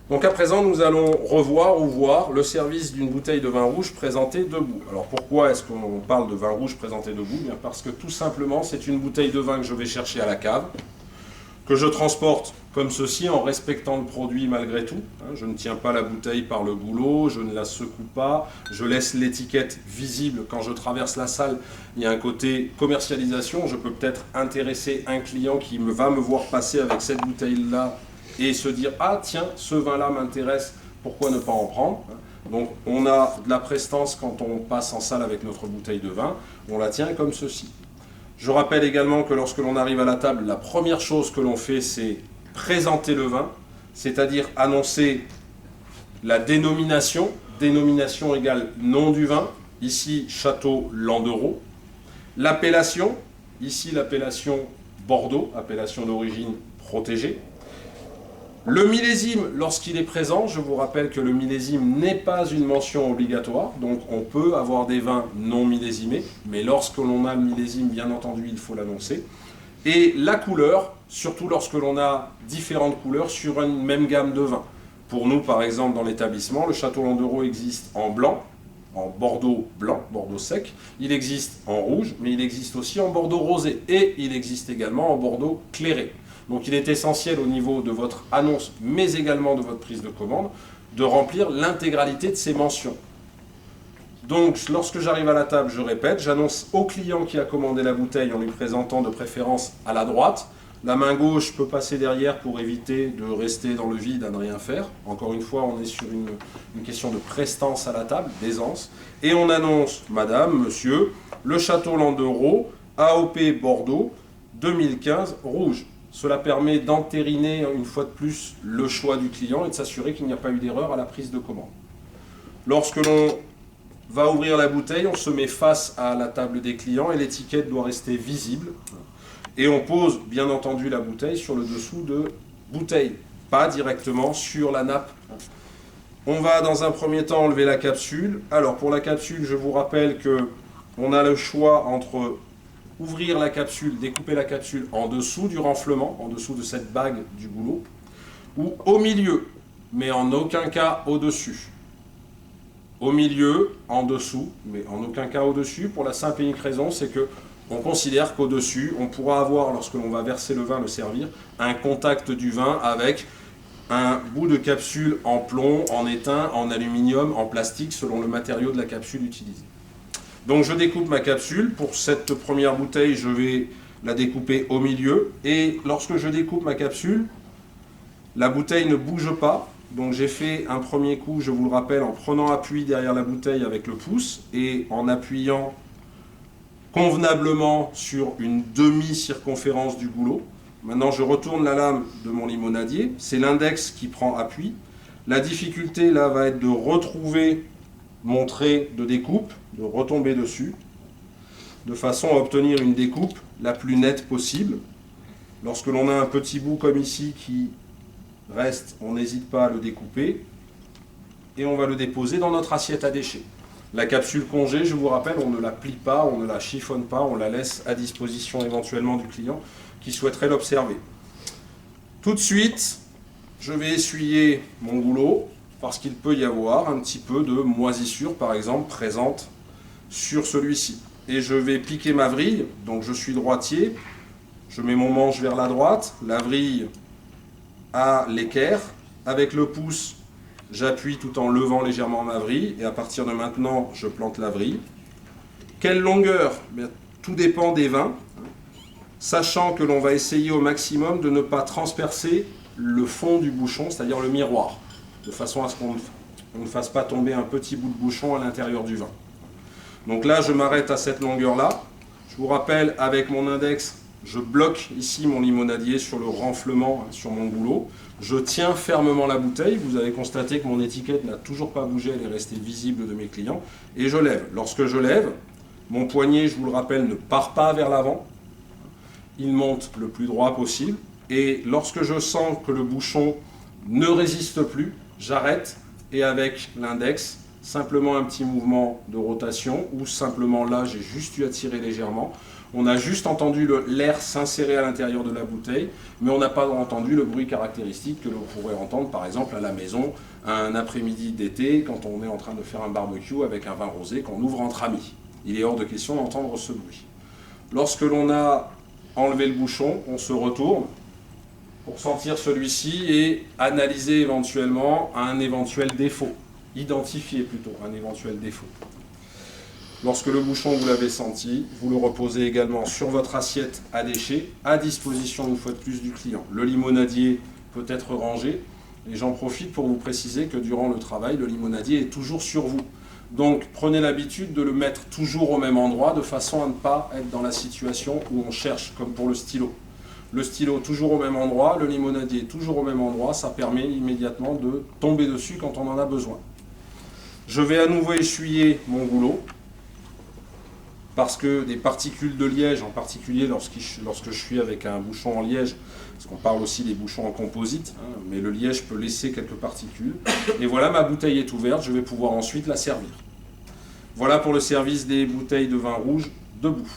Donc à présent, nous allons revoir ou voir le service d'une bouteille de vin rouge présentée debout. Alors pourquoi est-ce qu'on parle de vin rouge présenté debout? Bien parce que tout simplement, c'est une bouteille de vin que je vais chercher à la cave, que je transporte comme ceci en respectant le produit malgré tout. Je ne tiens pas la bouteille par le goulot, je ne la secoue pas, je laisse l'étiquette visible. Quand je traverse la salle, il y a un côté commercialisation. Je peux peut-être intéresser un client qui va me voir passer avec cette bouteille-là et se dire « Ah tiens, ce vin-là m'intéresse, pourquoi ne pas en prendre ?» Donc on a de la prestance quand on passe en salle avec notre bouteille de vin, on la tient comme ceci. Je rappelle également que lorsque l'on arrive à la table, la première chose que l'on fait, c'est présenter le vin, c'est-à-dire annoncer la dénomination, dénomination égale nom du vin, ici Château Landerot, l'appellation, ici l'appellation Bordeaux, appellation d'origine protégée. Le millésime, lorsqu'il est présent, je vous rappelle que le millésime n'est pas une mention obligatoire, donc on peut avoir des vins non millésimés, mais lorsque l'on a le millésime, bien entendu, il faut l'annoncer. Et la couleur, surtout lorsque l'on a différentes couleurs sur une même gamme de vins. Pour nous, par exemple, dans l'établissement, le Château Landerot existe en blanc, en Bordeaux blanc, Bordeaux sec. Il existe en rouge, mais il existe aussi en Bordeaux rosé. Et il existe également en Bordeaux clairé. Donc il est essentiel au niveau de votre annonce, mais également de votre prise de commande, de remplir l'intégralité de ces mentions. Donc lorsque j'arrive à la table, je répète, j'annonce au client qui a commandé la bouteille en lui présentant de préférence à la droite. La main gauche peut passer derrière pour éviter de rester dans le vide à ne rien faire. Encore une fois, on est sur une question de prestance à la table, d'aisance. Et on annonce, madame, monsieur, le Château Landerot, AOP Bordeaux, 2015, rouge. Cela permet d'entériner une fois de plus le choix du client et de s'assurer qu'il n'y a pas eu d'erreur à la prise de commande. Lorsque l'on va ouvrir la bouteille, on se met face à la table des clients et l'étiquette doit rester visible. Et on pose bien entendu la bouteille sur le dessous de bouteille, pas directement sur la nappe. On va dans un premier temps enlever la capsule. Alors pour la capsule, je vous rappelle qu'on a le choix entre ouvrir la capsule, découper la capsule en dessous du renflement, en dessous de cette bague du goulot, ou au milieu, mais en aucun cas au-dessus. Au milieu, en dessous, mais en aucun cas au-dessus, pour la simple et unique raison, c'est que on considère qu'au-dessus, on pourra avoir, lorsque l'on va verser le vin, le servir, un contact du vin avec un bout de capsule en plomb, en étain, en aluminium, en plastique, selon le matériau de la capsule utilisée. Donc je découpe ma capsule. Pour cette première bouteille, je vais la découper au milieu. Et lorsque je découpe ma capsule, la bouteille ne bouge pas. Donc j'ai fait un premier coup, je vous le rappelle, en prenant appui derrière la bouteille avec le pouce et en appuyant convenablement sur une demi-circonférence du goulot. Maintenant, je retourne la lame de mon limonadier. C'est l'index qui prend appui. La difficulté, là, va être de retrouver mon trait de découpe, de retomber dessus, de façon à obtenir une découpe la plus nette possible. Lorsque l'on a un petit bout comme ici qui reste, on n'hésite pas à le découper et on va le déposer dans notre assiette à déchets. La capsule congée, je vous rappelle, on ne la plie pas, on ne la chiffonne pas, on la laisse à disposition éventuellement du client qui souhaiterait l'observer. Tout de suite, je vais essuyer mon goulot parce qu'il peut y avoir un petit peu de moisissure, par exemple, présente sur celui-ci. Et je vais piquer ma vrille, donc je suis droitier, je mets mon manche vers la droite, la vrille à l'équerre, avec le pouce, j'appuie tout en levant légèrement ma vrille, et à partir de maintenant, je plante la vrille. Quelle longueur? Bien, tout dépend des vins, sachant que l'on va essayer au maximum de ne pas transpercer le fond du bouchon, c'est-à-dire le miroir, de façon à ce qu'on ne fasse pas tomber un petit bout de bouchon à l'intérieur du vin. Donc là, je m'arrête à cette longueur-là. Je vous rappelle, avec mon index, je bloque ici mon limonadier sur le renflement, sur mon goulot. Je tiens fermement la bouteille. Vous avez constaté que mon étiquette n'a toujours pas bougé, elle est restée visible de mes clients. Et je lève. Lorsque je lève, mon poignet, je vous le rappelle, ne part pas vers l'avant. Il monte le plus droit possible. Et lorsque je sens que le bouchon ne résiste plus, j'arrête et avec l'index, simplement un petit mouvement de rotation ou simplement là, j'ai juste eu à tirer légèrement. On a juste entendu l'air s'insérer à l'intérieur de la bouteille, mais on n'a pas entendu le bruit caractéristique que l'on pourrait entendre par exemple à la maison un après-midi d'été quand on est en train de faire un barbecue avec un vin rosé qu'on ouvre entre amis. Il est hors de question d'entendre ce bruit. Lorsque l'on a enlevé le bouchon, on se retourne pour sentir celui-ci et analyser éventuellement un éventuel défaut. Identifier plutôt un éventuel défaut. Lorsque le bouchon, vous l'avez senti, vous le reposez également sur votre assiette à déchets, à disposition une fois de plus du client. Le limonadier peut être rangé, et j'en profite pour vous préciser que durant le travail, le limonadier est toujours sur vous. Donc prenez l'habitude de le mettre toujours au même endroit, de façon à ne pas être dans la situation où on cherche, comme pour le stylo. Le stylo toujours au même endroit, le limonadier toujours au même endroit, ça permet immédiatement de tomber dessus quand on en a besoin. Je vais à nouveau essuyer mon goulot, parce que des particules de liège, en particulier lorsque je suis avec un bouchon en liège, parce qu'on parle aussi des bouchons en composite, hein, mais le liège peut laisser quelques particules. Et voilà, ma bouteille est ouverte, je vais pouvoir ensuite la servir. Voilà pour le service des bouteilles de vin rouge debout.